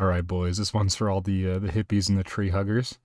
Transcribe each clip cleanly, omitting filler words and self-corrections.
All right, boys, this one's for all the hippies and the tree huggers.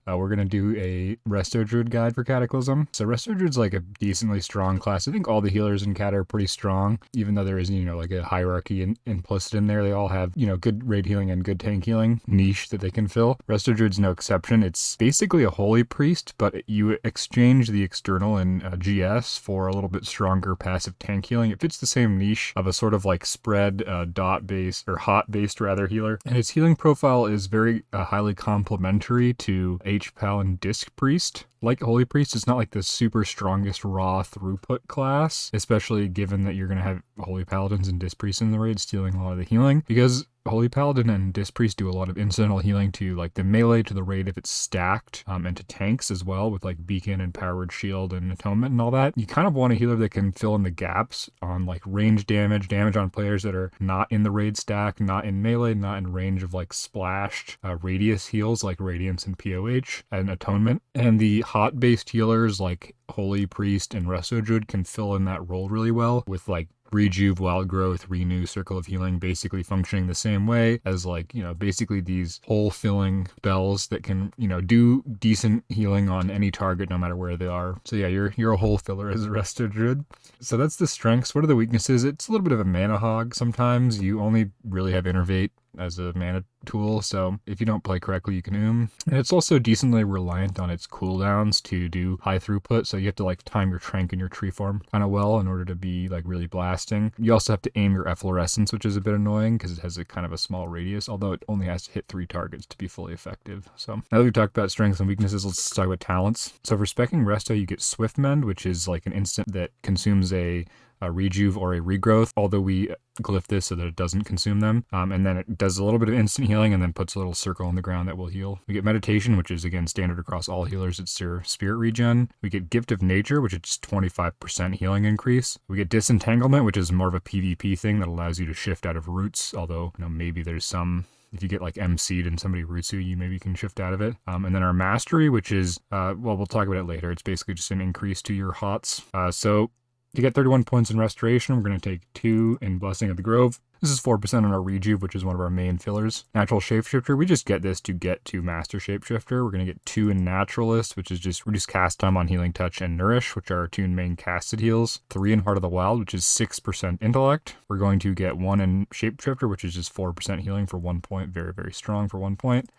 We're going to do a Resto Druid guide for Cataclysm. So Resto Druid's like a decently strong class. I think all the healers in Cat are pretty strong, even though there is, like a hierarchy implicit in there. They all have, good raid healing and good tank healing niche that they can fill. Resto Druid's no exception. It's basically a holy priest, but you exchange the external in GS for a little bit stronger passive tank healing. It fits the same niche of a sort of like spread dot-based or hot-based rather healer. And its healing profile is very highly complementary to H-Pal and Disc Priest. Like Holy Priest, it's not like the super strongest raw throughput class, especially given that you're going to have Holy Paladins and Disc Priests in the raid stealing a lot of the healing, because Holy Paladin and Disc Priest do a lot of incidental healing to like the melee to the raid if it's stacked, and to tanks as well with like Beacon and Powered Shield and Atonement and all that. You kind of want a healer that can fill in the gaps on like range damage on players that are not in the raid stack, not in melee, not in range of like splashed radius heals like Radiance and POH and Atonement. And the hot-based healers like Holy Priest and Resto Druid can fill in that role really well with like Rejuve, Wild Growth, Renew, Circle of Healing basically functioning the same way as like, basically these hole-filling spells that can, do decent healing on any target no matter where they are. So yeah, you're a hole filler as a Resto Druid. So that's the strengths. What are the weaknesses? It's a little bit of a mana hog sometimes. You only really have Innervate as a mana tool, so if you don't play correctly, you can And it's also decently reliant on its cooldowns to do high throughput, so you have to like time your Trank and your Tree Form kind of well in order to be like really blasting. You also have to aim your Efflorescence, which is a bit annoying because it has a kind of a small radius, although it only has to hit 3 targets to be fully effective. So now that we've talked about strengths and weaknesses, let's talk about talents. So for specking Resto, you get Swift Mend, which is like an instant that consumes a rejuve or a regrowth, although we glyph this so that it doesn't consume them. And then it does a little bit of instant healing and then puts a little circle on the ground that will heal. We get meditation, which is again standard across all healers. It's your spirit regen. We get gift of nature, which is just 25% healing increase. We get disentanglement, which is more of a PvP thing that allows you to shift out of roots, although maybe there's some, if you get like MC'd and somebody roots you maybe can shift out of it. And then our mastery, which is, we'll talk about it later. It's basically just an increase to your hots. So to get 31 points in Restoration, we're going to take 2 in Blessing of the Grove. This is 4% on our Rejuve, which is one of our main fillers. Natural Shapeshifter, we just get this to get to Master Shapeshifter. We're going to get 2 in Naturalist, which is just reduce cast time on Healing Touch and Nourish, which are our 2 main casted heals. 3 in Heart of the Wild, which is 6% Intellect. We're going to get 1 in Shapeshifter, which is just 4% healing for 1 point. Very, very strong for 1 point.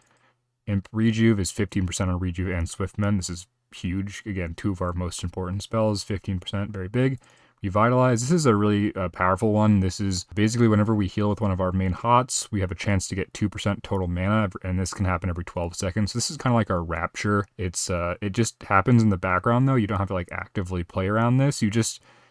Imp Rejuve is 15% on Rejuve and Swift Mend. This is huge. Again, 2 of our most important spells, 15%, very big. Revitalize, this is a really powerful one. This is basically whenever we heal with one of our main hots, we have a chance to get 2% total mana, and this can happen every 12 seconds. This is kind of like our Rapture. It's it just happens in the background though. You don't have to like actively play around this.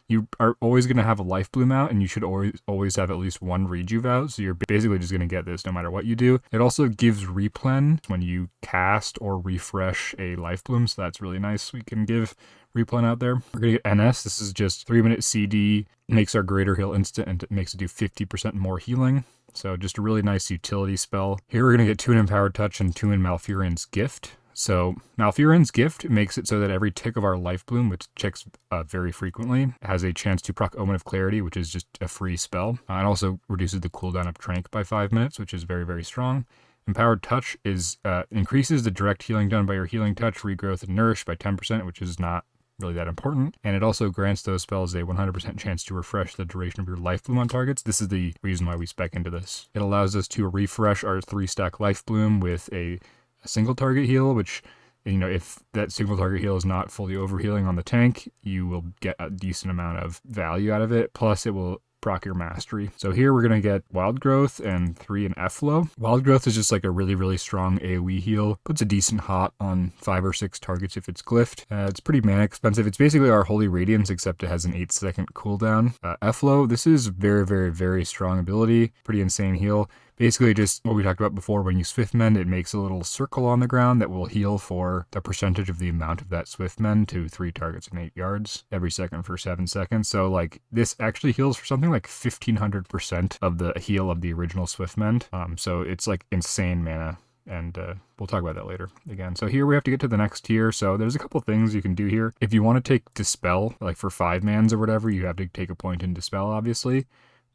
You are always going to have a life bloom out, and you should always have at least 1 rejuve out, so you're basically just going to get this no matter what you do. It also gives replen when you cast or refresh a life bloom, so that's really nice. We can give replen out there. We're going to get NS. This is just 3-minute CD, makes our greater heal instant, and it makes it do 50% more healing. So just a really nice utility spell. Here we're going to get 2 in Empowered Touch and 2 in Malfurion's Gift. So Malfurion's Gift makes it so that every tick of our Life Bloom, which ticks very frequently, has a chance to proc Omen of Clarity, which is just a free spell. It also reduces the cooldown of Trank by 5 minutes, which is very, very strong. Empowered Touch is increases the direct healing done by your Healing Touch, Regrowth, and Nourish by 10%, which is not really that important. And it also grants those spells a 100% chance to refresh the duration of your Life Bloom on targets. This is the reason why we spec into this. It allows us to refresh our 3-stack Life Bloom with a single target heal, which, if that single target heal is not fully overhealing on the tank, you will get a decent amount of value out of it. Plus, it will proc your mastery. So here we're going to get Wild Growth and 3 in F-Flow. Wild Growth is just like a really, really strong AoE heal. Puts a decent hot on 5 or 6 targets if it's glyphed. It's pretty mana expensive. It's basically our Holy Radiance, except it has an 8-second cooldown. F-Flow, this is very, very, very strong ability. Pretty insane heal. Basically just what we talked about before, when you Swift Mend, it makes a little circle on the ground that will heal for the percentage of the amount of that Swift Mend to 3 targets in 8 yards every second for 7 seconds. So like this actually heals for something like 1500% of the heal of the original Swift Mend. So it's like insane mana. And we'll talk about that later again. So here we have to get to the next tier. So there's a couple things you can do here. If you want to take Dispel, like for 5 mans or whatever, you have to take a point in Dispel, obviously.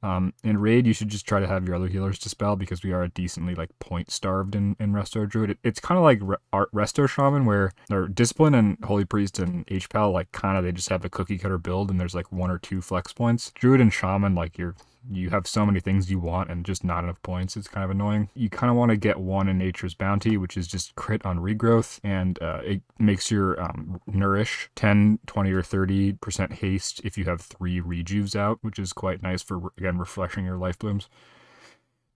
In Raid, you should just try to have your other healers dispel because we are decently like point starved in Resto Druid. It's kind of like Resto Shaman where or Discipline and Holy Priest and HPAL like kind of they just have a cookie cutter build and there's like 1 or 2 flex points. Druid and Shaman like you have so many things you want and just not enough points. It's kind of annoying. You kind of want to get 1 in Nature's Bounty, which is just crit on regrowth, and it makes your Nourish 10, 20, or 30% haste if you have 3 rejuves out, which is quite nice for, again, refreshing your life blooms.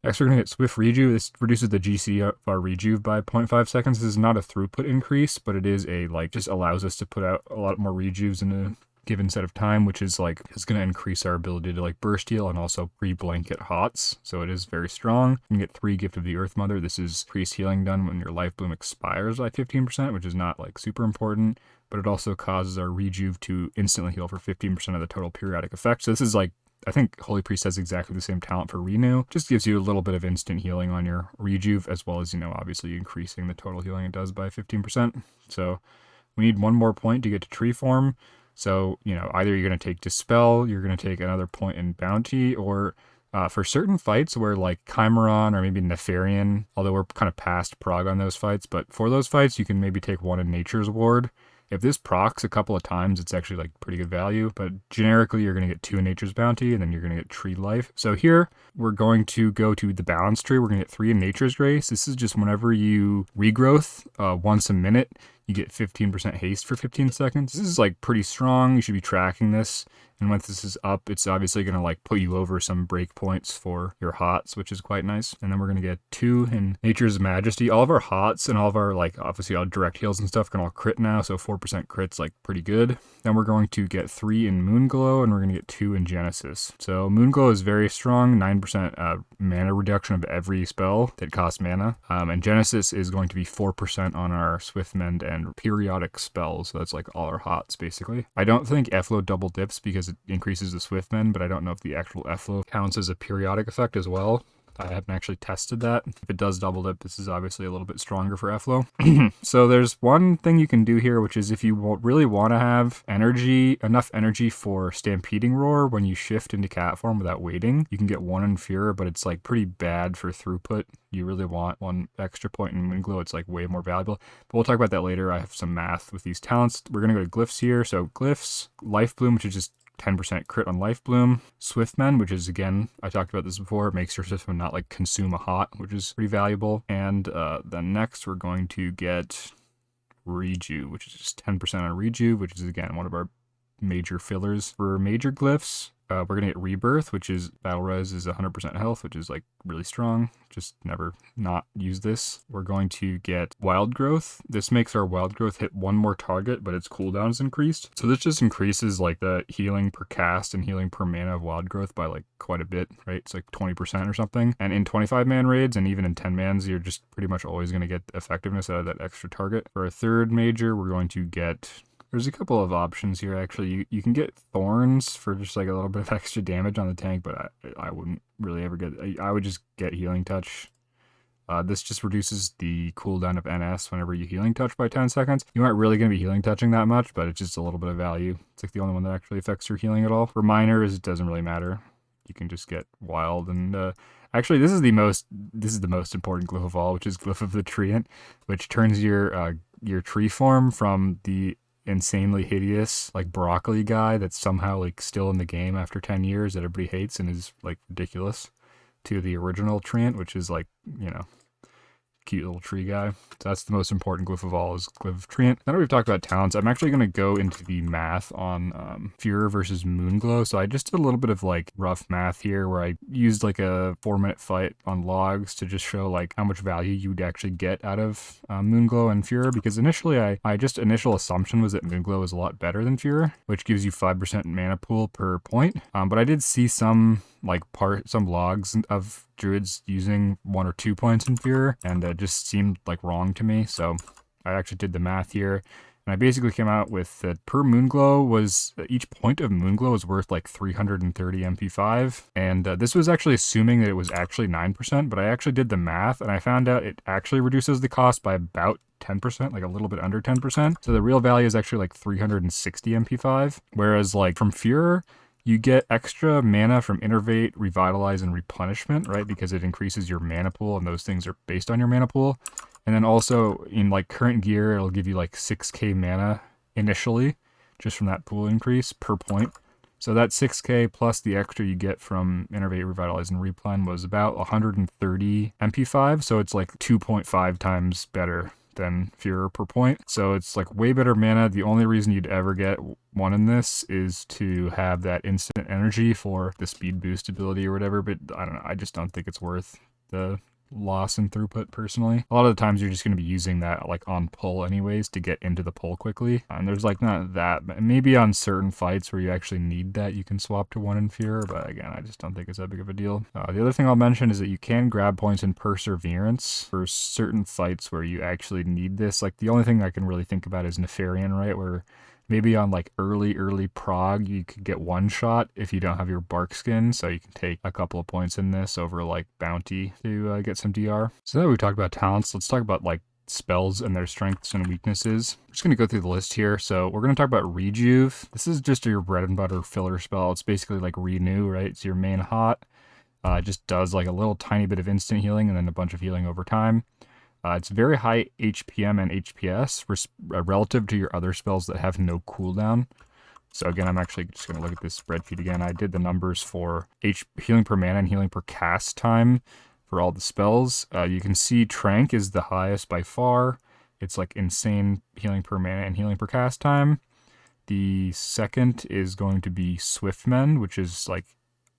Next, we're going to get Swift Rejuve. This reduces the GC of our Rejuve by 0.5 seconds. This is not a throughput increase, but it is a, like, just allows us to put out a lot more Rejuves in a given set of time, which is like is going to increase our ability to like burst heal and also pre-blanket hots, so it is very strong. You can get 3 Gift of the Earth Mother. This is priest healing done when your life bloom expires by 15%, which is not like super important, but it also causes our rejuve to instantly heal for 15% of the total periodic effect. So this is like, I think Holy Priest has exactly the same talent for Renew. Just gives you a little bit of instant healing on your rejuve, as well as, you know, obviously increasing the total healing it does by 15%. So we need 1 more point to get to tree form. So, you know, either you're going to take Dispel, you're going to take another point in Bounty, or for certain fights where like Chimeron or maybe Nefarian, although we're kind of past Prog on those fights, but for those fights, you can maybe take 1 in Nature's Ward. If this procs a couple of times, it's actually like pretty good value, but generically you're going to get 2 in Nature's Bounty, and then you're going to get Tree Life. So here, we're going to go to the Balance Tree. We're going to get 3 in Nature's Grace. This is just whenever you regrowth once a minute, you get 15% haste for 15 seconds. This is like pretty strong. You should be tracking this. And once this is up, it's obviously going to like put you over some breakpoints for your hots, which is quite nice. And then we're going to get 2 in Nature's Majesty. All of our hots and all of our like obviously all direct heals and stuff can all crit now. So 4% crit's like pretty good. Then we're going to get 3 in Moonglow, and we're going to get 2 in Genesis. So Moonglow is very strong, 9% mana reduction of every spell that costs mana. And Genesis is going to be 4% on our Swift Mend and periodic spells. So that's like all our hots basically. I don't think Efflow double dips because it increases the Swift Mend, but I don't know if the actual Efflow counts as a periodic effect as well. I haven't actually tested that. If it does double dip, this is obviously a little bit stronger for Efflow. So there's one thing you can do here, which is if you really want to have enough energy for Stampeding Roar when you shift into cat form without waiting, you can get 1 in Fear, but it's like pretty bad for throughput. You really want 1 extra point in Moonglow. It's like way more valuable. But we'll talk about that later. I have some math with these talents. We're going to go to Glyphs here. So Glyphs, Life Bloom, which is just 10% crit on Life Bloom. Swift Mend, which is, again, I talked about this before, makes your Swift Mend not like consume a hot, which is pretty valuable. And then next we're going to get Rejuve, which is just 10% on Rejuve, which is, again, one of our major fillers. For major glyphs, we're going to get Rebirth, which is Battle Res is 100% health, which is like really strong. Just never not use this. We're going to get Wild Growth. This makes our Wild Growth hit 1 more target, but its cooldown is increased. So this just increases like the healing per cast and healing per mana of Wild Growth by like quite a bit, right? It's like 20% or something. And in 25-man raids and even in 10-mans, you're just pretty much always going to get effectiveness out of that extra target. For a third major, we're going to get... There's a couple of options here, actually. You can get Thorns for just like a little bit of extra damage on the tank, but I wouldn't really ever get... I would just get Healing Touch. This just reduces the cooldown of NS whenever you Healing Touch by 10 seconds. You aren't really going to be Healing Touching that much, but it's just a little bit of value. It's like the only one that actually affects your healing at all. For minors, it doesn't really matter. You can just get Wild and... Actually, this is the most important glyph of all, which is Glyph of the Treant, which turns your tree form from the insanely hideous like broccoli guy that's somehow like still in the game after 10 years that everybody hates and is like ridiculous, to the original Treant, which is like, you know, cute little tree guy. So that's the most important glyph of all, is Glyph of Treant. Now that we've talked about talents, I'm actually going to go into the math on Furor versus Moonglow. So I just did a little bit of like rough math here where I used like a 4-minute fight on logs to just show like how much value you would actually get out of Moonglow and Furor, because initially I just initial assumption was that Moonglow was a lot better than Furor, which gives you 5% mana pool per point. But I did see some logs of druids using 1 or 2 points in Furor, and it just seemed like wrong to me. So I actually did the math here, and I basically came out with that per Moonglow was, each point of Moonglow was worth like 330 MP5, and this was actually assuming that it was actually 9%, but I actually did the math, and I found out it actually reduces the cost by about 10%, like a little bit under 10%. So the real value is actually like 360 MP5, whereas like from Furor, You get extra mana from Innervate, Revitalize, and Replenishment, right? Because it increases your mana pool, and those things are based on your mana pool. And then also in like current gear, it'll give you like 6k mana initially, just from that pool increase per point. So that 6k plus the extra you get from Innervate, Revitalize, and Replen was about 130 MP5, so it's like 2.5 times better than Furor per point. So it's like way better mana. The only reason you'd ever get one in this is to have that instant energy for the speed boost ability or whatever, but I don't know, I just don't think it's worth the loss in throughput personally. A lot of the times you're just going to be using that like on pull anyways to get into the pull quickly, and there's like not that, maybe on certain fights where you actually need that you can swap to 1 in Furor, but again I just don't think it's that big of a deal. The other thing I'll mention is that you can grab points in Perseverance for certain fights where you actually need this. Like the only thing I can really think about is Nefarian, right, where maybe on like early prog, you could get one shot if you don't have your bark skin, so you can take a couple of points in this over like bounty to get some DR. So now we've talked about talents, let's talk about like spells and their strengths and weaknesses. I'm just going to go through the list here. So we're going to talk about Rejuve. This is just your bread and butter filler spell. It's basically like Renew, right? It's your main hot. It just does like a little tiny bit of instant healing and then a bunch of healing over time. It's very high HPM and HPS relative to your other spells that have no cooldown. So again, I'm actually just going to look at this spreadsheet again. I did the numbers for healing per mana and healing per cast time for all the spells. You can see Trank is the highest by far. It's like insane healing per mana and healing per cast time. The second is going to be Swiftmend, which is like,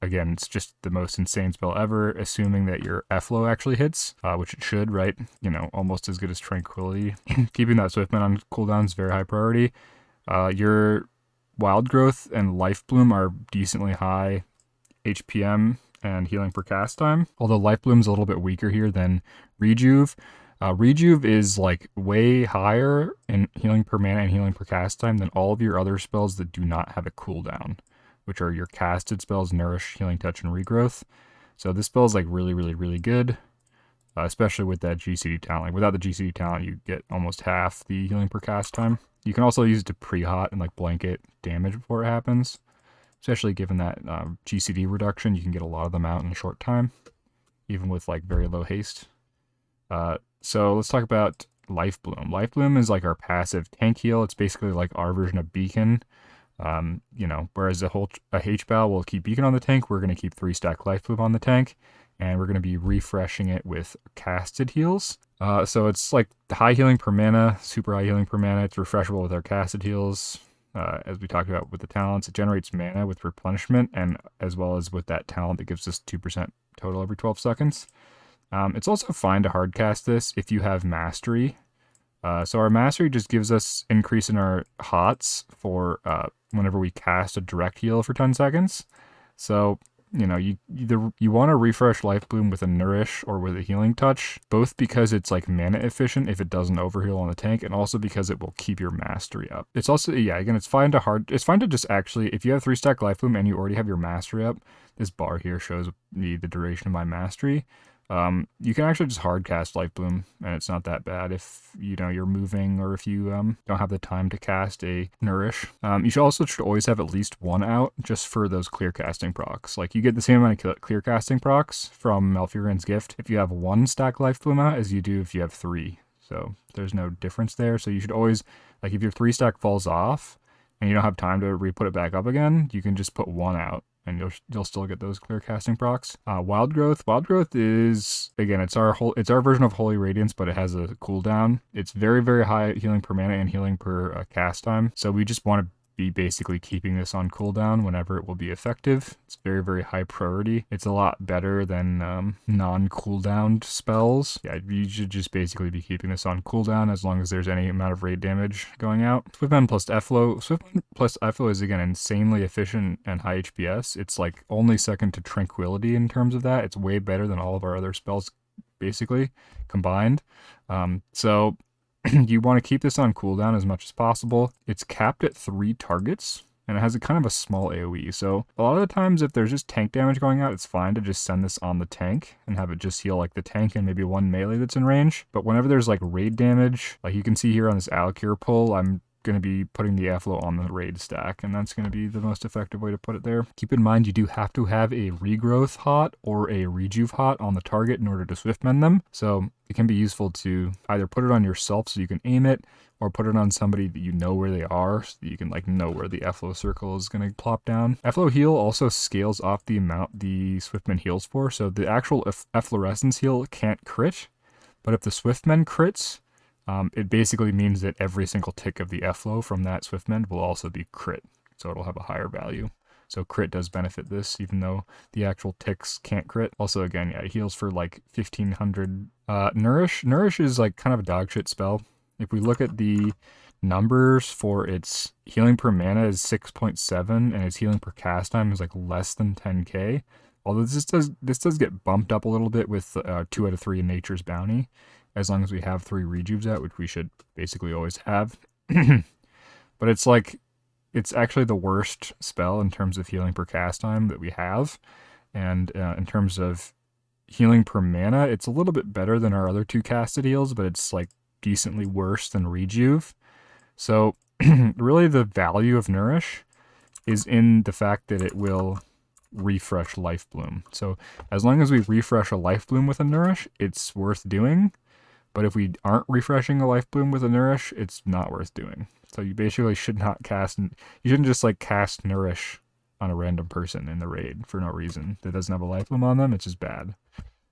again, it's just the most insane spell ever, assuming that your Efflow actually hits, which it should, right? You know, almost as good as Tranquility. Keeping that Swiftmend on cooldown is very high priority. Your Wild Growth and Life Bloom are decently high HPM and healing per cast time, although Life Bloom's a little bit weaker here than Rejuve. Rejuve is like way higher in healing per mana and healing per cast time than all of your other spells that do not have a cooldown, which are your casted spells, Nourish, Healing Touch, and Regrowth. So this spell is like really good, especially with that GCD talent. Like without the GCD talent, you get almost half the healing per cast time. You can also use it to pre-hot and like blanket damage before it happens, especially given that GCD reduction. You can get a lot of them out in a short time, even with like very low haste. So let's talk about Life Bloom. Life Bloom is like our passive tank heal. It's basically like our version of Beacon. You know, whereas a H-Bow will keep Beacon on the tank, we're going to keep 3-stack Life Bloom on the tank, and we're going to be refreshing it with casted heals. So it's like high healing per mana, super high healing per mana. It's refreshable with our casted heals. As we talked about with the talents, it generates mana with replenishment, and as well as with that talent that gives us 2% total every 12 seconds. It's also fine to hardcast this if you have Mastery. So our Mastery just gives us increase in our hots for whenever we cast a direct heal for 10 seconds. So, you know, you want to refresh Life Bloom with a Nourish or with a Healing Touch, both because it's like mana efficient if it doesn't overheal on the tank, and also because it will keep your Mastery up. It's also, yeah, again, it's fine to just actually, if you have 3-stack Life Bloom and you already have your Mastery up, this bar here shows me the duration of my Mastery. You can actually just hardcast Life Bloom, and it's not that bad if, you know, you're moving or if you don't have the time to cast a Nourish. You should always have at least one out just for those clear casting procs. Like, you get the same amount of clear casting procs from Malfurion's Gift if you have 1-stack Life Bloom out as you do if you have 3. So there's no difference there. So you should always, like, if your 3-stack falls off and you don't have time to re-put it back up again, you can just put 1 out, and you'll still get those clear casting procs. Wild Growth is, again, it's our version of Holy Radiance, but it has a cooldown. It's very high healing per mana and healing per cast time. So we just want to be basically keeping this on cooldown whenever it will be effective. It's very high priority. It's a lot better than non-cooldowned spells. Yeah, you should just basically be keeping this on cooldown as long as there's any amount of raid damage going out. Swiftmend plus Efflow. Swiftmend plus Efflow is, again, insanely efficient and high HPS. It's like only second to Tranquility in terms of that. It's way better than all of our other spells, basically, combined. So you want to keep this on cooldown as much as possible. It's capped at 3 targets, and it has a kind of a small AoE. So a lot of the times if there's just tank damage going out, it's fine to just send this on the tank and have it just heal like the tank and maybe 1 melee that's in range. But whenever there's like raid damage, like you can see here on this Alcure pull, I'm going to be putting the Airflow on the raid stack, and that's going to be the most effective way to put it there. Keep in mind you do have to have a regrowth hot or a rejuve hot on the target in order to swiftmend them, so it can be useful to either put it on yourself so you can aim it, or put it on somebody that you know where they are, so that you can like know where the Airflow circle is going to plop down. Airflow heal also scales off the amount the swiftmend heals for, so the actual efflorescence heal can't crit, but if the swiftmend crits, it basically means that every single tick of the Airflow from that swiftmend will also be crit, so it'll have a higher value. So crit does benefit this, even though the actual ticks can't crit. Also, again, yeah, it heals for like 1500. Nourish. Nourish is like kind of a dog shit spell. If we look at the numbers for its healing per mana is 6.7, and its healing per cast time is like less than 10k. Although this does get bumped up a little bit with 2 out of 3 in Nature's Bounty, as long as we have 3 rejuves out, which we should basically always have. But it's like, it's actually the worst spell in terms of healing per cast time that we have. And in terms of healing per mana, it's a little bit better than our other 2 casted heals, but it's like decently worse than rejuve. So really the value of Nourish is in the fact that it will refresh Life Bloom. So as long as we refresh a Life Bloom with a Nourish, it's worth doing. But if we aren't refreshing a Life Bloom with a Nourish, it's not worth doing. So you basically should not cast, you shouldn't just like cast Nourish on a random person in the raid for no reason that doesn't have a Life Bloom on them. It's just bad.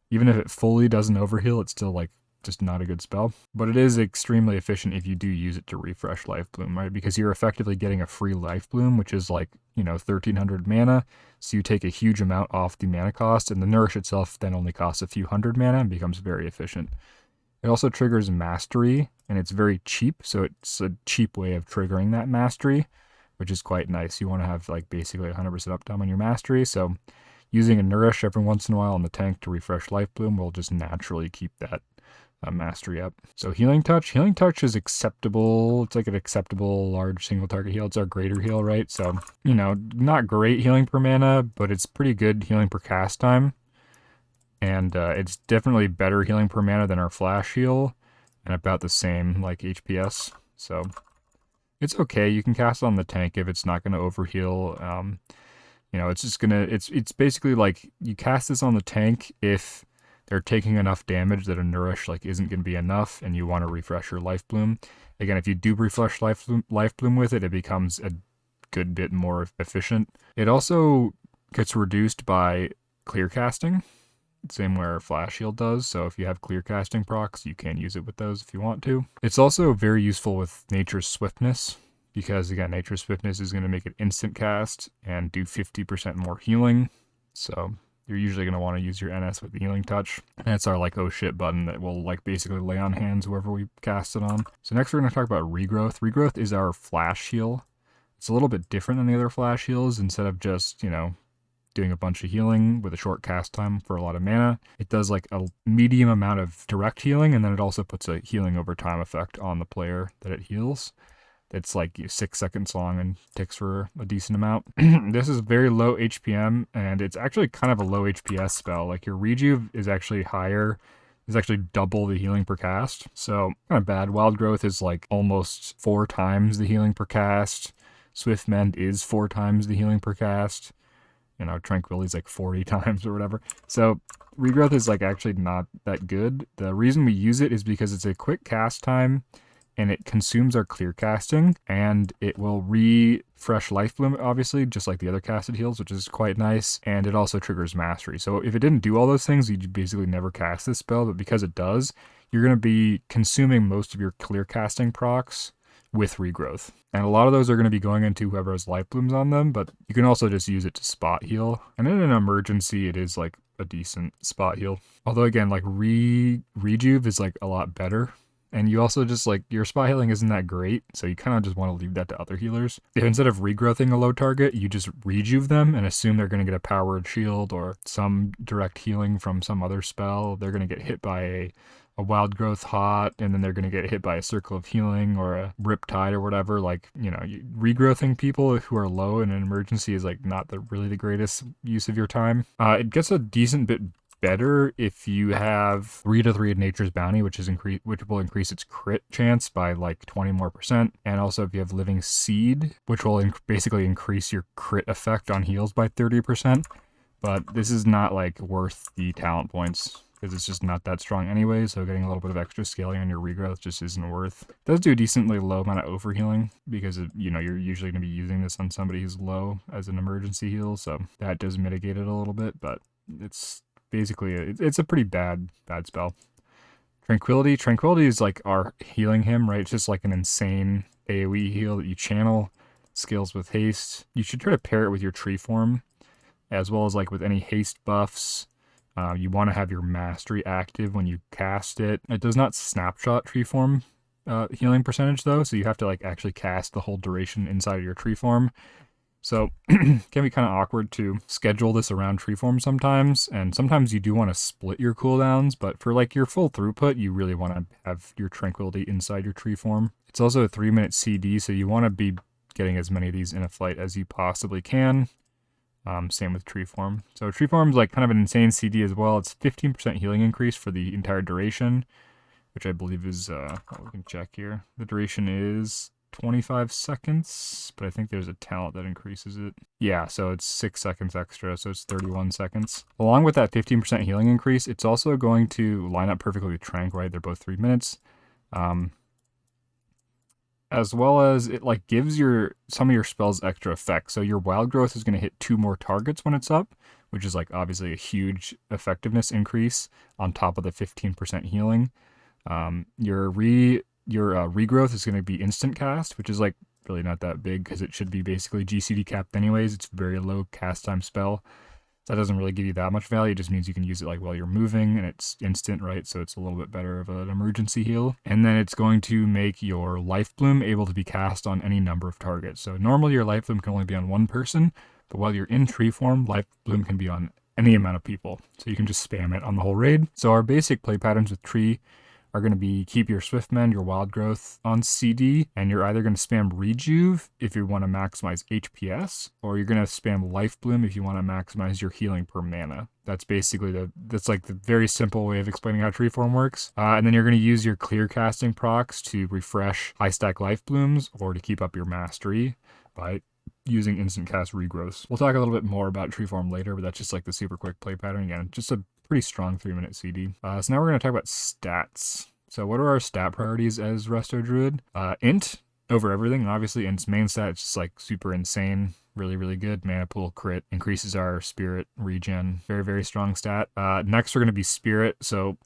Even if it fully doesn't overheal, it's still like just not a good spell. But it is extremely efficient if you do use it to refresh Life Bloom, right? Because you're effectively getting a free Life Bloom, which is like, 1300 mana. So you take a huge amount off the mana cost, and the Nourish itself then only costs a few hundred mana and becomes very efficient. It also triggers Mastery, and it's very cheap, so it's a cheap way of triggering that Mastery, which is quite nice. You want to have like basically 100% uptime on your Mastery, so using a Nourish every once in a while on the tank to refresh Life Bloom will just naturally keep that Mastery up. So Healing Touch. Healing Touch is acceptable. It's like an acceptable large single target heal. It's our greater heal, right? So, not great healing per mana, but it's pretty good healing per cast time. And it's definitely better healing per mana than our flash heal, and about the same like HPS. So it's okay. You can cast it on the tank if it's not going to overheal. It's just gonna. It's basically like you cast this on the tank if they're taking enough damage that a Nourish like isn't going to be enough, and you want to refresh your Life Bloom. Again, if you do refresh Life Bloom with it, it becomes a good bit more efficient. It also gets reduced by clear casting. Same where Flash Shield does, so if you have clear casting procs, you can use it with those if you want to. It's also very useful with Nature's Swiftness, because again, Nature's Swiftness is going to make it instant cast and do 50% more healing, so you're usually going to want to use your NS with the Healing Touch. And it's our like oh shit button that will like basically lay on hands whoever we cast it on. So next we're going to talk about Regrowth. Regrowth is our flash heal. It's a little bit different than the other flash heals. Instead of just, doing a bunch of healing with a short cast time for a lot of mana, it does like a medium amount of direct healing, and then it also puts a healing over time effect on the player that it heals. It's like 6 seconds long and ticks for a decent amount. This is very low HPM, and it's actually kind of a low HPS spell. Like your Rejuve is actually higher, is actually double the healing per cast. So kind of bad. Wild Growth is like almost 4 times the healing per cast. Swift Mend is 4 times the healing per cast. Tranquility's like 40 times or whatever. So Regrowth is like actually not that good. The reason we use it is because it's a quick cast time, and it consumes our clear casting, and it will refresh Life Bloom, obviously, just like the other casted heals, which is quite nice, and it also triggers Mastery. So if it didn't do all those things, you'd basically never cast this spell, but because it does, you're going to be consuming most of your clear casting procs with Regrowth. And a lot of those are going to be going into whoever has Life Blooms on them, but you can also just use it to spot heal. And in an emergency, it is like a decent spot heal. Although again, like Rejuve is like a lot better. And you also just like, your spot healing isn't that great, so you kind of just want to leave that to other healers. If instead of regrowthing a low target, you just rejuve them and assume they're going to get a powered shield or some direct healing from some other spell, they're going to get hit by a Wild Growth Hot, and then they're going to get hit by a Circle of Healing or a Riptide or whatever. Like, regrowthing people who are low in an emergency is like not really the greatest use of your time. It gets a decent bit better if you have 3/3 of Nature's Bounty, which will increase its crit chance by like 20 more percent, and also if you have Living Seed, which will basically increase your crit effect on heals by 30%. But this is not like worth the talent points because it's just not that strong anyway, so getting a little bit of extra scaling on your regrowth just isn't worth. It does do a decently low amount of overhealing because you're usually going to be using this on somebody who's low as an emergency heal, so that does mitigate it a little bit, but it's basically it's a pretty bad spell. Tranquility is like our healing hymn, right? It's just like an insane AoE heal that you channel, scales with haste. You should try to pair it with your tree form, as well as like with any haste buffs. You want to have your mastery active when you cast it. It does not snapshot tree form healing percentage though, so you have to like actually cast the whole duration inside of your tree form. So it can be kind of awkward to schedule this around tree form sometimes, and sometimes you do want to split your cooldowns, but for like your full throughput, you really want to have your tranquility inside your tree form. It's also a 3-minute CD, so you want to be getting as many of these in a fight as you possibly can. Same with tree form. So tree form is like kind of an insane CD as well. It's 15% healing increase for the entire duration, which I believe is, we can check here. The duration is 25 seconds, but I think there's a talent that increases it. Yeah, so it's 6 seconds extra, so it's 31 seconds. Along with that 15% healing increase, it's also going to line up perfectly with Trank, right? They're both 3 minutes. As well as it like gives some of your spells extra effect. So your wild growth is going to hit 2 more targets when it's up, which is like obviously a huge effectiveness increase on top of the 15% healing. Your regrowth is going to be instant cast, which is like really not that big because it should be basically GCD capped anyways. It's a very low cast time spell. That doesn't really give you that much value. It just means you can use it like while you're moving and it's instant, right? So it's a little bit better of an emergency heal. And then it's going to make your Life Bloom able to be cast on any number of targets. So normally your Life Bloom can only be on one person, but while you're in tree form, Life Bloom can be on any amount of people. So you can just spam it on the whole raid. So our basic play patterns with tree are going to be keep your Swiftmend, your Wild Growth on CD, and you're either going to spam Rejuve if you want to maximize HPS, or you're going to spam Life Bloom if you want to maximize your healing per mana. That's basically that's like the very simple way of explaining how tree form works. And then you're going to use your clear casting procs to refresh high stack Life Blooms or to keep up your mastery by using instant cast regrowths. We'll talk a little bit more about tree form later, but that's just like the super quick play pattern. Again, just a pretty strong 3-minute CD. So now we're going to talk about stats. So what are our stat priorities as Resto Druid? Int over everything, and obviously Int's main stat is just like super insane, really, really good. Mana pool crit, increases our spirit regen, very, very strong stat. Next we're going to be spirit, so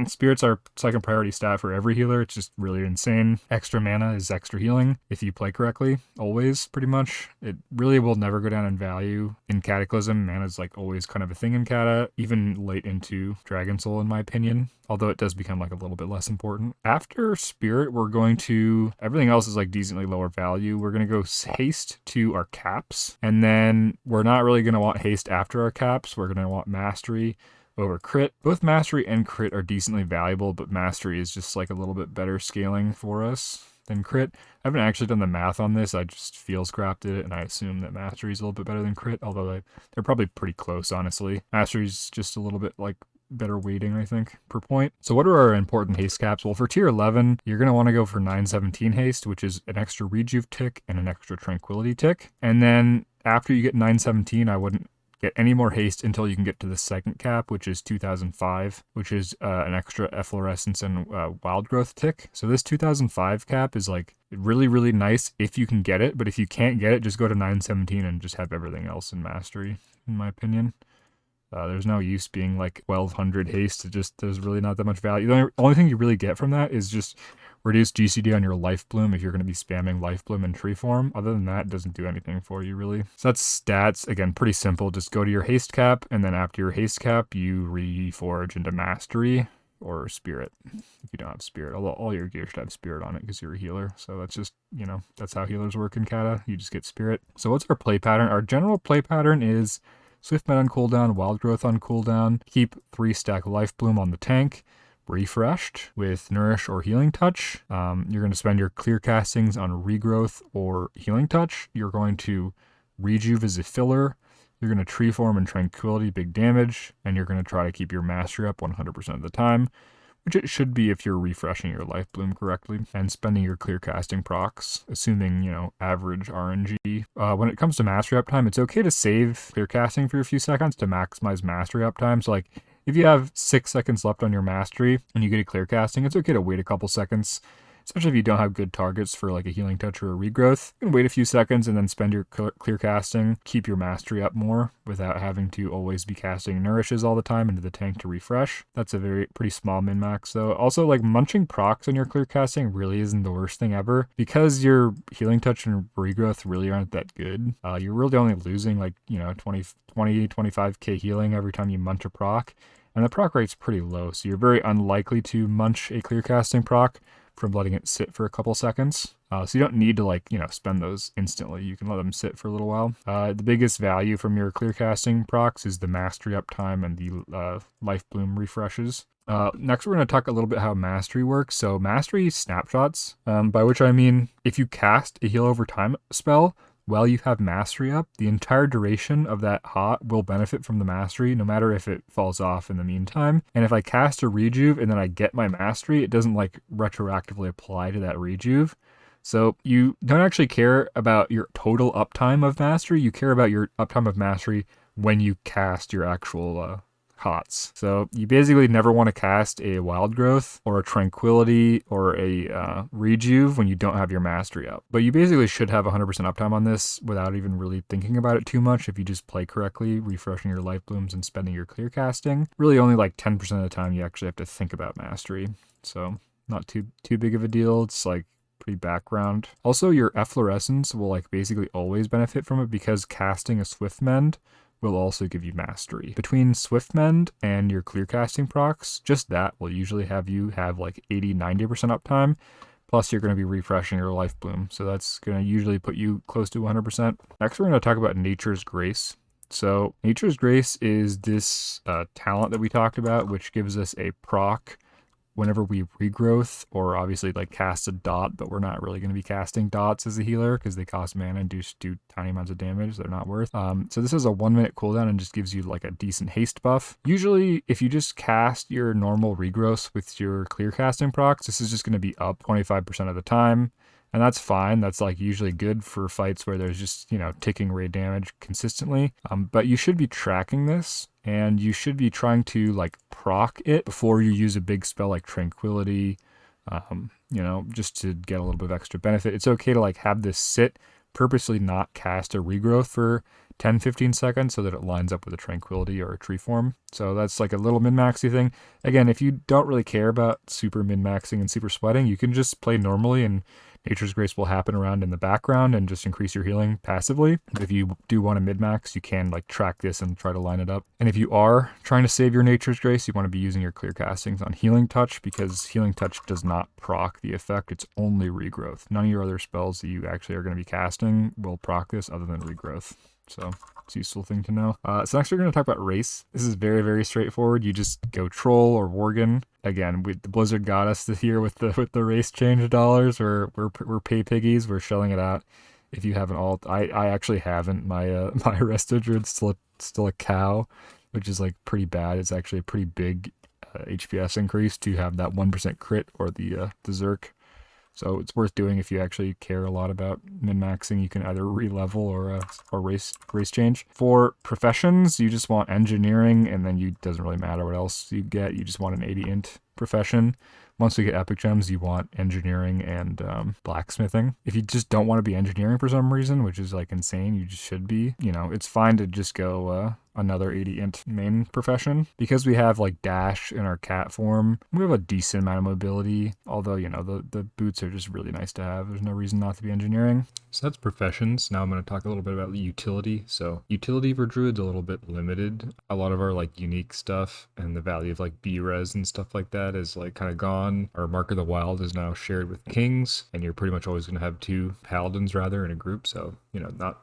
Spirit's our second priority stat for every healer. It's just really insane. Extra mana is extra healing if you play correctly, always, pretty much. It really will never go down in value. In Cataclysm, mana's like always kind of a thing in Cata, even late into Dragon Soul in my opinion, although it does become like a little bit less important. After Spirit, we're going to, everything else is like decently lower value. We're going to go haste to our caps, and then we're not really going to want haste after our caps. We're going to want mastery over crit. Both mastery and crit are decently valuable, but mastery is just like a little bit better scaling for us than crit. I haven't actually done the math on this. I just feel scrapped it, and I assume that mastery is a little bit better than crit, although they're probably pretty close, honestly. Mastery is just a little bit like better weighting, I think, per point. So what are our important haste caps? Well, for tier 11, you're going to want to go for 917 haste, which is an extra rejuve tick and an extra tranquility tick. And then after you get 917, I wouldn't get any more haste until you can get to the second cap, which is 2005, which is an extra efflorescence and wild growth tick. So this 2005 cap is like really, really nice if you can get it, but if you can't get it, just go to 917 and just have everything else in mastery, in my opinion. There's no use being like 1200 haste. There's really not that much value. The only thing you really get from that is just reduce GCD on your Life Bloom if you're going to be spamming Life Bloom in tree form. Other than that, it doesn't do anything for you, really. So that's stats. Again, pretty simple. Just go to your haste cap, and then after your haste cap, you reforge into mastery or spirit if you don't have spirit. Although all your gear should have spirit on it because you're a healer. So that's just, that's how healers work in Cata. You just get spirit. So what's our play pattern? Our general play pattern is Swiftmend on cooldown, Wild Growth on cooldown, keep 3-stack Life Bloom on the tank, refreshed with Nourish or Healing Touch. You're going to spend your clear castings on Regrowth or Healing Touch. You're going to Rejuve as a filler, You're going to tree form and tranquility, big damage, and you're going to try to keep your mastery up 100% of the time, which it should be if you're refreshing your life bloom correctly and spending your clear casting procs, assuming, average RNG. When it comes to mastery uptime, it's okay to save clear casting for a few seconds to maximize mastery uptime. So like if you have 6 seconds left on your mastery and you get a clear casting, it's okay to wait a couple seconds, especially if you don't have good targets for like a healing touch or a regrowth. You can wait a few seconds and then spend your clear casting, keep your mastery up more without having to always be casting nourishes all the time into the tank to refresh. That's a pretty small min-max though. Also, like munching procs on your clear casting really isn't the worst thing ever because your healing touch and regrowth really aren't that good. You're really only losing like, 25k healing every time you munch a proc. And the proc rate's pretty low, so you're very unlikely to munch a clear casting proc from letting it sit for a couple seconds. So you don't need to spend those instantly. You can let them sit for a little while. The biggest value from your clear casting procs is the mastery uptime and the life bloom refreshes. Next, we're going to talk a little bit how mastery works. So mastery snapshots, by which I mean if you cast a heal over time spell, while you have mastery up, the entire duration of that hot will benefit from the mastery, no matter if it falls off in the meantime. And if I cast a rejuve and then I get my mastery, it doesn't retroactively apply to that rejuve. So you don't actually care about your total uptime of mastery. You care about your uptime of mastery when you cast your actual hots. So you basically never want to cast a wild growth or a tranquility or a rejuve when you don't have your mastery up. But you basically should have 100% uptime on this without even really thinking about it too much if you just play correctly, refreshing your life blooms and spending your clear casting. Really only 10% of the time you actually have to think about mastery. So not too big of a deal. It's pretty background. Also, your efflorescence will basically always benefit from it because casting a swift mend will also give you mastery. Between Swift Mend and your clear casting procs, just that will usually have you have 80-90% uptime. Plus you're going to be refreshing your life bloom. So that's going to usually put you close to 100%. Next, we're going to talk about Nature's Grace. So Nature's Grace is this talent that we talked about, which gives us a proc whenever we regrowth, or obviously cast a dot, but we're not really going to be casting dots as a healer because they cost mana and do tiny amounts of damage. They're not worth. So this is a 1 minute cooldown and just gives you a decent haste buff. Usually if you just cast your normal regrowths with your clear casting procs, this is just going to be up 25% of the time. And that's fine. That's usually good for fights where there's just, ticking raid damage consistently. But you should be tracking this and you should be trying to proc it before you use a big spell like Tranquility, just to get a little bit of extra benefit. It's okay to have this sit, purposely not cast a regrowth for 10-15 seconds so that it lines up with a Tranquility or a tree form. So that's a little min-maxy thing. Again, if you don't really care about super min-maxing and super sweating, you can just play normally and Nature's Grace will happen around in the background and just increase your healing passively. If you do want to mid-max, you can track this and try to line it up. And if you are trying to save your Nature's Grace, you want to be using your clear castings on Healing Touch because Healing Touch does not proc the effect. It's only regrowth. None of your other spells that you actually are going to be casting will proc this other than regrowth. So it's a useful thing to know. So next we're going to talk about race. This is very, very straightforward. You just go Troll or Worgen. Again, the Blizzard got us here with the race change dollars. We're pay piggies. We're shelling it out. If you have an alt, I actually haven't. My my Resto Druid's still a cow, which is pretty bad. It's actually a pretty big HPS increase to have that 1% crit or the Zerk. So it's worth doing if you actually care a lot about min-maxing. You can either re-level or race change. For professions, you just want engineering, and then doesn't really matter what else you get. You just want an 80 int profession. Once we get epic gems, you want engineering and blacksmithing. If you just don't want to be engineering for some reason, which is insane, you just should be. It's fine to just go another 80 int main profession. Because we have dash in our cat form, we have a decent amount of mobility, although the boots are just really nice to have. There's no reason not to be engineering. So that's professions. Now I'm going to talk a little bit about utility. So utility for druids a little bit limited. A lot of our unique stuff and the value of B-res and stuff like that is kind of gone. Our Mark of the Wild is now shared with kings, and you're pretty much always going to have 2 paladins rather in a group. So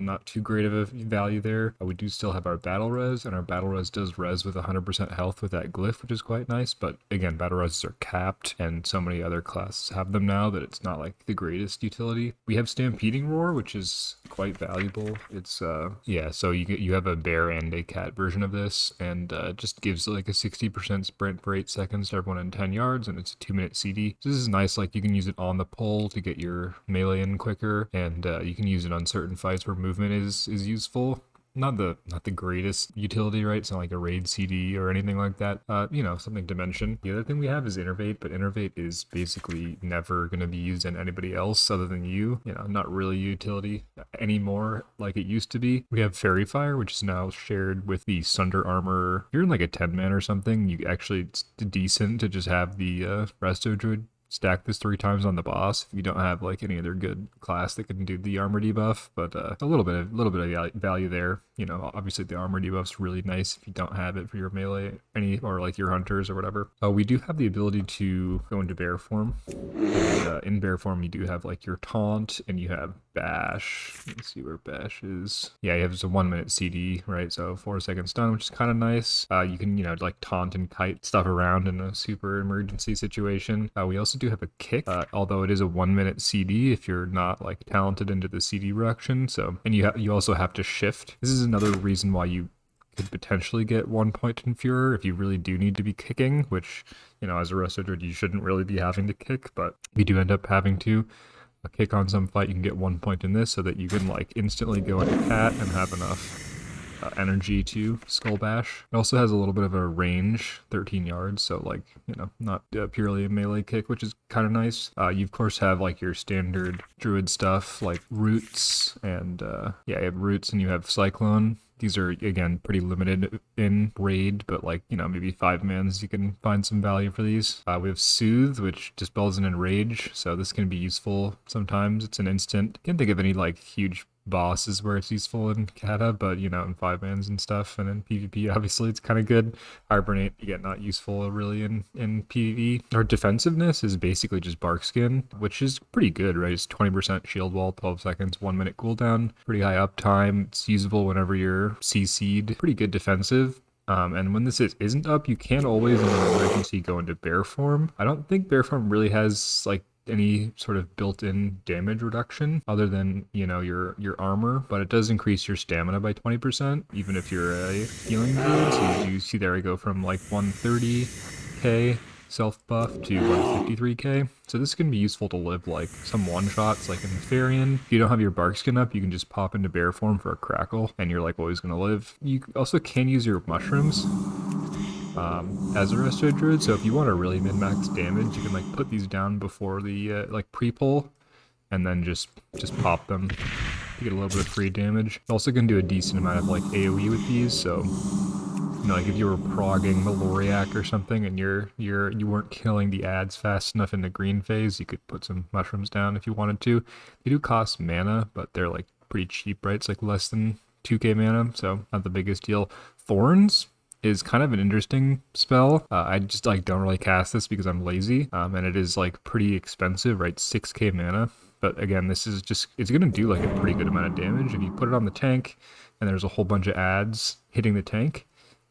not too great of a value there. We do still have our battle res res, and our battle res does res with 100% health with that glyph, which is quite nice. But again, battle reses are capped, and so many other classes have them now that it's not like the greatest utility. We have Stampeding Roar, which is quite valuable. It's yeah, so you have a bear and a cat version of this, and just gives like a 60% sprint for 8 seconds to everyone in 10 yards, and it's a 2-minute CD. So this is nice, like you can use it on the pole to get your melee in quicker, and you can use it on certain fights where movement is useful. Not the greatest utility, right? It's not like a raid CD or anything like that. You know, something to mention. The other thing we have is Innervate, but Innervate is basically never going to be used on anybody else other than you. You know, not really utility anymore like it used to be. We have Fairy Fire, which is now shared with the Sunder Armor. If you're in like a 10-man or something, you actually, it's decent to just have the Resto Druid stack this 3 times on the boss if you don't have like any other good class that can do the armor debuff, but a little bit of value there. You know, obviously the armor debuff's really nice if you don't have it for your melee or like your hunters or whatever. We do have the ability to go into bear form, and in bear form you do have like your taunt and you have bash. Let's see where bash is. Yeah, you have just a 1-minute CD, right? So 4-second stun, which is kind of nice. You can, you know, like taunt and kite stuff around in a super emergency situation. We also do have a kick, although it is a 1-minute CD if you're not like talented into the CD reduction. So, and you also have to shift. This is another reason why you could potentially get 1 point in Furor if you really do need to be kicking, which, you know, as a Resto Druid you shouldn't really be having to kick, but you do end up having to. A kick on some fight, you can get 1 point in this so that you can like instantly go into cat and have enough energy to skull bash. It also has a little bit of a range, 13 yards, so like, you know, not purely a melee kick, which is kind of nice. You of course have like your standard druid stuff like roots, and yeah, you have roots and you have cyclone. These are, again, pretty limited in raid, but like, you know, maybe 5-mans, you can find some value for these. We have Soothe, which dispels an enrage, so this can be useful sometimes. It's an instant. Can't think of any like huge bosses where it's useful in Kata, but you know, in 5-mans and stuff, and in PvP obviously it's kind of good. Hibernate, again, not useful really in PvE. Our defensiveness is basically just bark skin, which is pretty good, right? It's 20% shield wall, 12 seconds, 1-minute cooldown, pretty high uptime. It's usable whenever you're CC'd. Pretty good defensive. And when this isn't up, you can always in an emergency go into bear form. I don't think bear form really has like any sort of built-in damage reduction other than, you know, your armor, but it does increase your stamina by 20% even if you're a healing druid. So you see there I go from like 130k self buff to 153k. So this can be useful to live like some one-shots like in Therian. If you don't have your bark skin up, you can just pop into bear form for a crackle and you're like always gonna live. You also can use your mushrooms as a Resto Druid, so if you want to really min-max damage, you can like put these down before the like pre-pull, and then just pop them to get a little bit of free damage. You also can do a decent amount of like AoE with these, so you know, like if you were progging Meloriac or something and you weren't killing the ads fast enough in the green phase, you could put some mushrooms down if you wanted to. They do cost mana, but they're like pretty cheap, right? It's like less than 2k mana, so not the biggest deal. Thorns is kind of an interesting spell. I just like don't really cast this because I'm lazy, and it is like pretty expensive, right? 6k mana. But again, this is just, it's gonna do like a pretty good amount of damage. If you put it on the tank and there's a whole bunch of ads hitting the tank,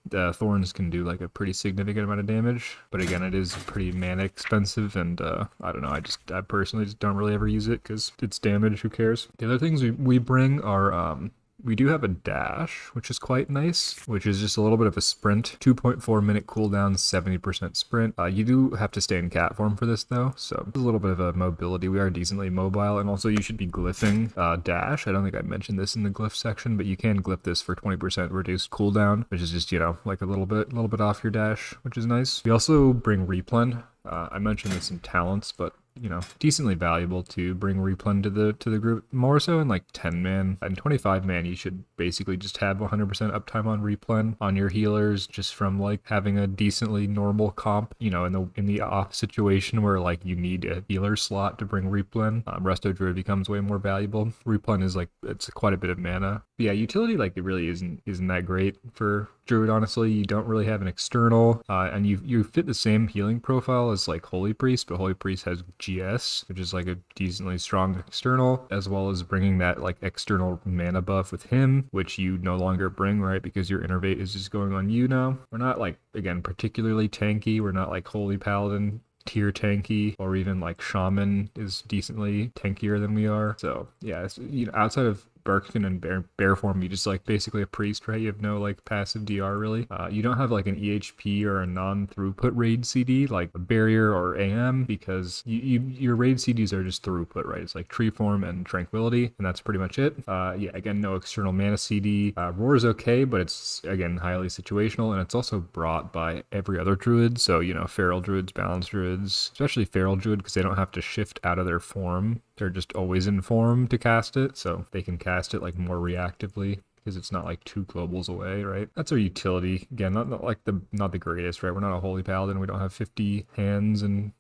the Thorns can do like a pretty significant amount of damage. But again, it is pretty mana expensive, and I don't know, I personally just don't really ever use it because it's damage, who cares? The other things we bring are we do have a dash, which is quite nice, which is just a little bit of a sprint. 2.4-minute cooldown, 70% sprint. You do have to stay in cat form for this though, so a little bit of a mobility. We are decently mobile, and also you should be glyphing dash. I don't think I mentioned this in the glyph section, but you can glyph this for 20% reduced cooldown, which is just, you know, like a little bit off your dash, which is nice. We also bring replen. I mentioned this in talents, but you know, decently valuable to bring replen to the group, more so in like 10-man and 25-man. You should basically just have 100% uptime on replen on your healers, just from like having a decently normal comp, you know, in the off situation where like you need a healer slot to bring replen. Resto Druid becomes way more valuable. Replen is like, it's quite a bit of mana. But yeah, utility, like, it really isn't that great for Druid, honestly. You don't really have an external, and you fit the same healing profile as like Holy Priest, but Holy Priest has GS, which is like a decently strong external, as well as bringing that like external mana buff with him, which you no longer bring, right? Because your innervate is just going on you now. We're not like, again, particularly tanky. We're not like Holy Paladin tier tanky, or even like Shaman is decently tankier than we are. So yeah, it's, you know, outside of Barkskin and bear form, you just like basically a priest, right? You have no like passive DR really. You don't have like an EHP or a non-throughput raid CD like a barrier or AM, because your raid CDs are just throughput, right? It's like tree form and tranquility, and that's pretty much it. Yeah, again, no external mana CD. Roar is okay, but it's again highly situational, and it's also brought by every other druid. So you know, feral druids, balanced druids, especially feral druid, because they don't have to shift out of their form. They're just always in form to cast it, so they can cast it like more reactively because it's not like 2 globals away, right? That's our utility. Again, not the greatest, right? We're not a holy paladin. We don't have 50 hands and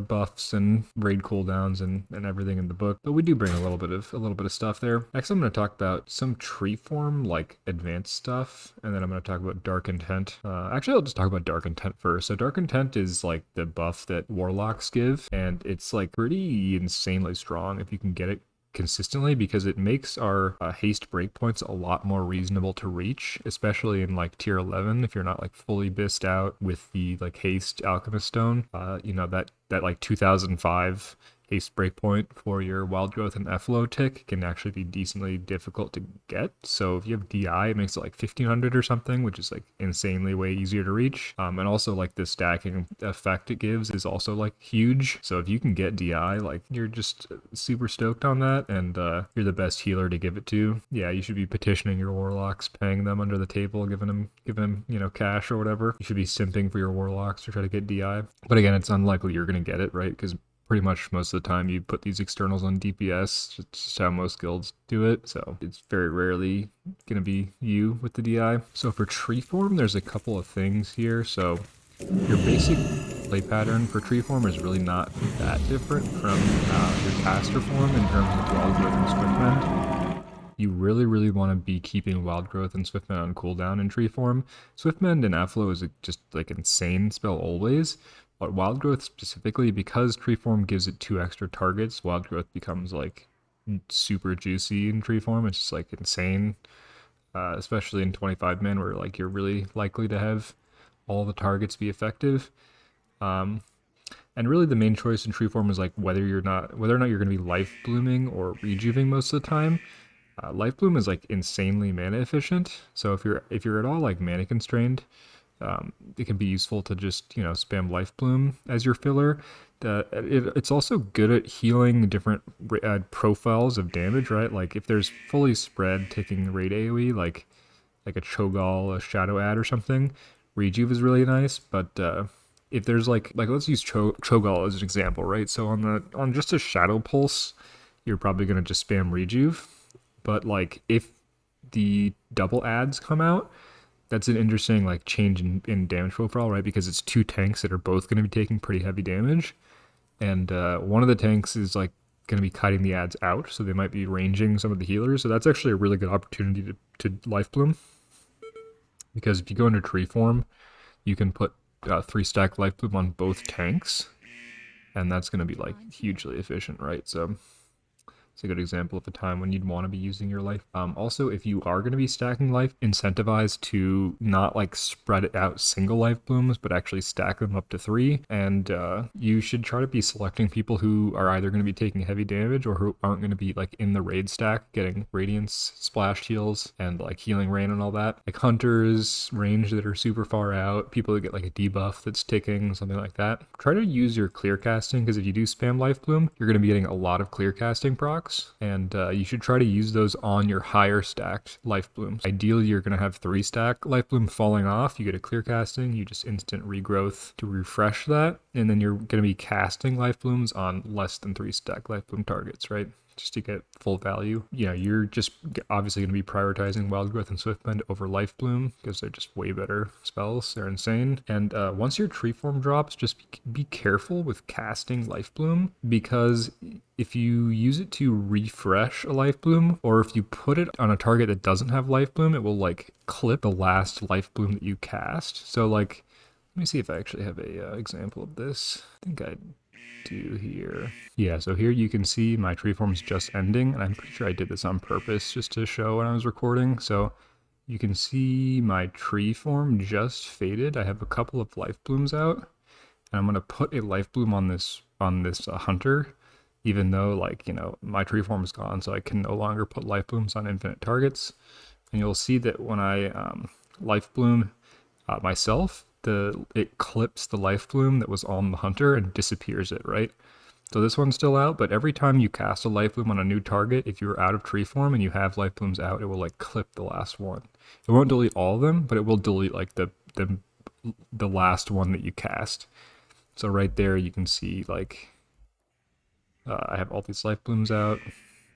buffs and raid cooldowns and everything in the book, but we do bring a little bit of stuff there. Next, I'm going to talk about some tree form like advanced stuff, and then I'm going to talk about dark intent. Actually, I'll just talk about dark intent first. So dark intent is like the buff that warlocks give, and it's like pretty insanely strong if you can get it consistently, because it makes our haste breakpoints a lot more reasonable to reach, especially in like tier 11 if you're not like fully bissed out with the like haste alchemist stone. You know, that like 2005 haste breakpoint for your wild growth and FLO tick can actually be decently difficult to get. So if you have DI, it makes it like 1500 or something, which is like insanely way easier to reach. And also like the stacking effect it gives is also like huge. So if you can get DI, like you're just super stoked on that, and you're the best healer to give it to. Yeah, you should be petitioning your warlocks, paying them under the table, giving them, you know, cash or whatever. You should be simping for your warlocks to try to get DI. But again, it's unlikely you're going to get it, right? Because pretty much most of the time you put these externals on DPS. It's just how most guilds do it. So it's very rarely going to be you with the DI. So for tree form, there's a couple of things here. So your basic play pattern for tree form is really not that different from your caster form in terms of wild growth and swiftmend. You really want to be keeping wild growth and swiftmend on cooldown in tree form. Swiftmend and Afflo is just like insane spell always. But wild growth specifically, because tree form gives it 2 extra targets, wild growth becomes like super juicy in tree form. It's just like insane, especially in 25 man where like you're really likely to have all the targets be effective. And really the main choice in tree form is like whether or not you're going to be life blooming or rejuving most of the time. Life bloom is like insanely mana efficient. So if you're at all like mana constrained, it can be useful to just, you know, spam Life Bloom as your filler. It's also good at healing different profiles of damage, right? Like if there's fully spread taking raid AoE, like a Cho'Gall, a Shadow Ad or something, Rejuve is really nice. But if there's like let's use Cho'Gall as an example, right? So on just a Shadow Pulse, you're probably gonna just spam Rejuve. But like if the double ads come out, that's an interesting like change in damage profile, right? Because it's 2 tanks that are both going to be taking pretty heavy damage, and one of the tanks is like going to be kiting the ads out, so they might be ranging some of the healers. So that's actually a really good opportunity to life bloom, because if you go into tree form, you can put 3-stack life bloom on both tanks, and that's going to be like hugely efficient, right? So it's a good example of a time when you'd want to be using your life. Also, if you are going to be stacking life, incentivize to not like spread it out single life blooms, but actually stack them up to 3. And you should try to be selecting people who are either going to be taking heavy damage or who aren't going to be like in the raid stack, getting radiance splashed heals and like healing rain and all that. Like hunters, range that are super far out, people that get like a debuff that's ticking, something like that. Try to use your clear casting, because if you do spam life bloom, you're going to be getting a lot of clear casting procs. And you should try to use those on your higher stacked life blooms. Ideally, you're going to have 3-stack life bloom falling off. You get a clear casting, you just instant regrowth to refresh that, and then you're going to be casting life blooms on less than 3-stack life bloom targets, right? Just to get full value. You know, you're just obviously going to be prioritizing wild growth and swiftmend over life bloom because they're just way better spells. They're insane. And once your tree form drops, just be careful with casting life bloom, because if you use it to refresh a life bloom, or if you put it on a target that doesn't have life bloom, it will like clip the last life bloom that you cast. So like, let me see if I actually have a example of this. I think I do here? Yeah, so here you can see my tree form's just ending, and I'm pretty sure I did this on purpose just to show when I was recording. So you can see my tree form just faded. I have a couple of life blooms out, and I'm gonna put a life bloom on this hunter, even though, like, you know, my tree form is gone, so I can no longer put life blooms on infinite targets. And you'll see that when I life bloom myself, it clips the life bloom that was on the hunter and disappears it, right? So this one's still out, but every time you cast a life bloom on a new target, if you're out of tree form and you have life blooms out, it will like clip the last one. It won't delete all of them, but it will delete like the last one that you cast. So right there you can see like I have all these life blooms out.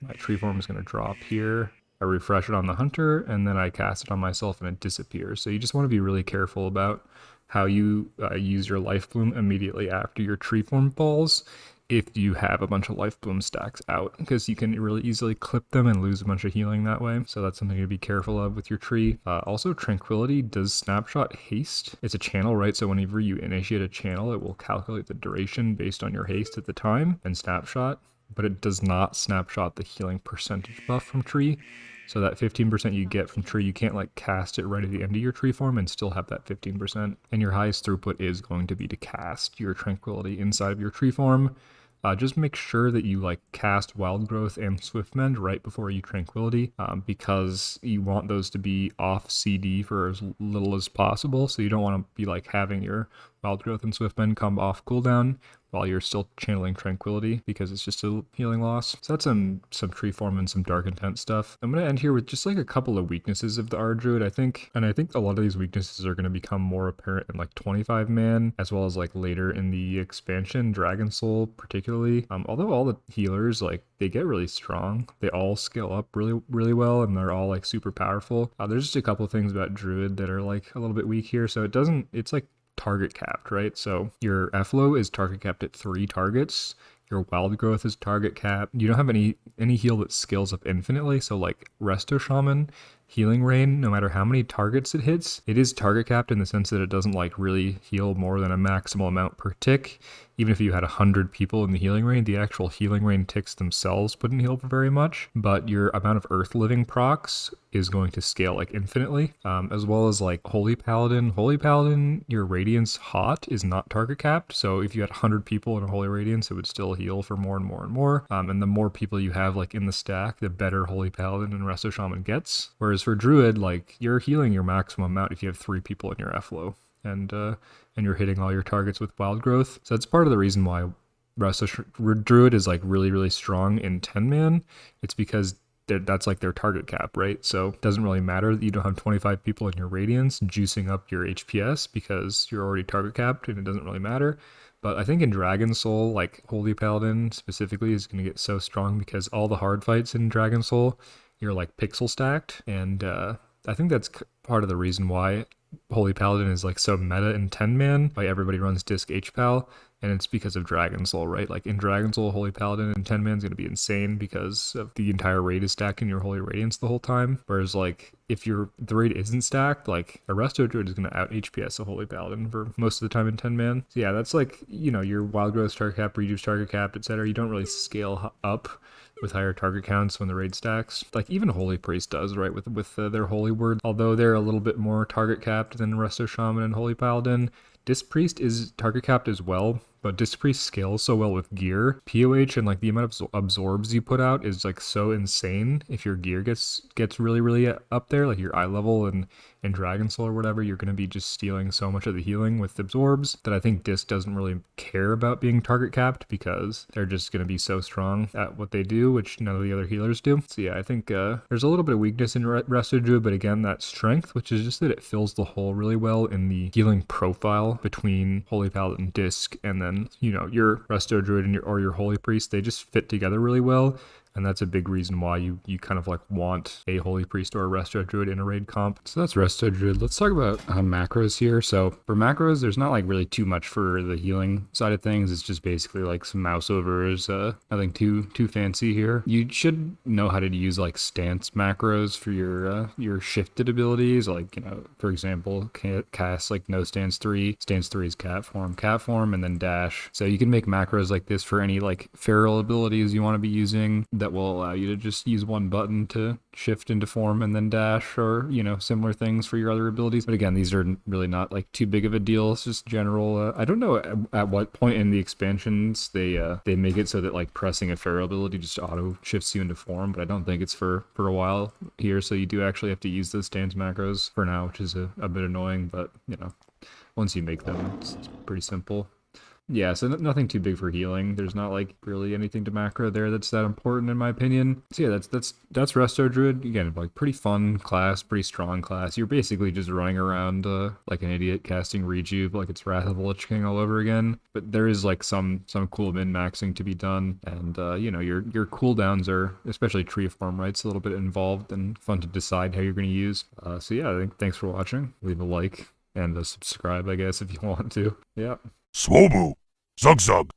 My tree form is going to drop here. I refresh it on the hunter, and then I cast it on myself and it disappears. So you just want to be really careful about how you use your life bloom immediately after your tree form falls if you have a bunch of life bloom stacks out, because you can really easily clip them and lose a bunch of healing that way. So that's something to be careful of with your tree. Also, Tranquility does snapshot haste. It's a channel, right? So whenever you initiate a channel, it will calculate the duration based on your haste at the time and snapshot, but it does not snapshot the healing percentage buff from tree. So that 15% you get from tree, you can't like cast it right at the end of your tree form and still have that 15%. And your highest throughput is going to be to cast your Tranquility inside of your tree form. Just make sure that you like cast Wild Growth and Swift Mend right before you Tranquility, because you want those to be off CD for as little as possible. So you don't want to be like having your Wild Growth and Swift Mend come off cooldown while you're still channeling Tranquility, because it's just a healing loss. So that's some tree form and some Dark Intent stuff. I'm gonna end here with just like a couple of weaknesses of the Druid, I think. And I think a lot of these weaknesses are gonna become more apparent in like 25 man, as well as like later in the expansion, Dragon Soul particularly. Although all the healers, like, they get really strong. They all scale up really, really well, and they're all like super powerful. There's just a couple of things about Druid that are like a little bit weak here. So it's like target capped, right? So your FLO is target capped at 3 targets. Your Wild Growth is target capped. You don't have any heal that scales up infinitely. So like Resto Shaman, Healing Rain, no matter how many targets it hits, it is target capped in the sense that it doesn't like really heal more than a maximal amount per tick. Even if you had 100 people in the Healing Rain, the actual Healing Rain ticks themselves wouldn't heal for very much, but your amount of Earth Living procs is going to scale like infinitely, as well as like Holy Paladin. Holy Paladin, your Radiance Hot is not target capped, so if you had 100 people in a Holy Radiance, it would still heal for more and more and more, and the more people you have like in the stack, the better Holy Paladin and Resto Shaman gets. Whereas for Druid, like, you're healing your maximum amount if you have 3 people in your FLO, and you're hitting all your targets with Wild Growth. So that's part of the reason why Druid is like really, really strong in 10 man. It's because that's like their target cap, right? So it doesn't really matter that you don't have 25 people in your Radiance juicing up your HPS, because you're already target capped and it doesn't really matter. But I think in Dragon Soul, like, Holy Paladin specifically is going to get so strong because all the hard fights in Dragon Soul, you're like pixel stacked, and I think that's part of the reason why Holy Paladin is like so meta in 10 man, why everybody runs Disc HPal, and it's because of Dragon Soul, right? Like in Dragon Soul, Holy Paladin in 10 man is going to be insane because of the entire raid is stacked in your Holy Radiance the whole time. Whereas like if the raid isn't stacked, like a Resto Druid is going to out HPS a Holy Paladin for most of the time in 10 man. So yeah, that's like, you know, your Wild Growth target cap, Rejuice target cap, etc. You don't really scale up with higher target counts when the raid stacks. Like even Holy Priest does, right, with their Holy Word. Although they're a little bit more target capped than Resto Shaman and Holy Paladin. Disc Priest is target capped as well, but Disc Priest scales so well with gear. POH and like the amount of absorbs you put out is like so insane. If your gear gets really, really up there, like your eye level and Dragon Soul or whatever, you're going to be just stealing so much of the healing with absorbs that I think Disc doesn't really care about being target capped, because they're just going to be so strong at what they do, which none of the other healers do. So yeah, I think there's a little bit of weakness in Resto Druid, but again, that strength, which is just that it fills the hole really well in the healing profile between Holy Paladin and Disc, and then, you know, your Resto Druid and your Holy Priest, they just fit together really well. And that's a big reason why you kind of like want a Holy Priest or a Resto Druid in a raid comp. So that's Resto Druid. Let's talk about macros here. So for macros, there's not like really too much for the healing side of things. It's just basically like some mouse overs, nothing too fancy here. You should know how to use like stance macros for your shifted abilities. Like, you know, for example, cast like no stance 3. Stance 3 is cat form, and then dash. So you can make macros like this for any like feral abilities you want to be using that will allow you to just use one button to shift into form and then dash, or, you know, similar things for your other abilities. But again, these are really not like too big of a deal. It's just general. I don't know at what point in the expansions they make it so that like pressing a feral ability just auto shifts you into form, but I don't think it's for a while here. So you do actually have to use those stance macros for now, which is a bit annoying, but you know, once you make them, it's pretty simple. Yeah, so nothing too big for healing. There's not like really anything to macro there that's that important in my opinion. So yeah, that's Resto Druid. Again, like pretty fun class, pretty strong class. You're basically just running around like an idiot casting Rejuve like it's Wrath of the Lich King all over again. But there is like some cool min-maxing to be done, and you know, your cooldowns are, especially tree form, right? It's a little bit involved and fun to decide how you're going to use. So yeah, I think thanks for watching. Leave a like and subscribe, I guess, if you want to. Yeah. Swobu! Zug Zug!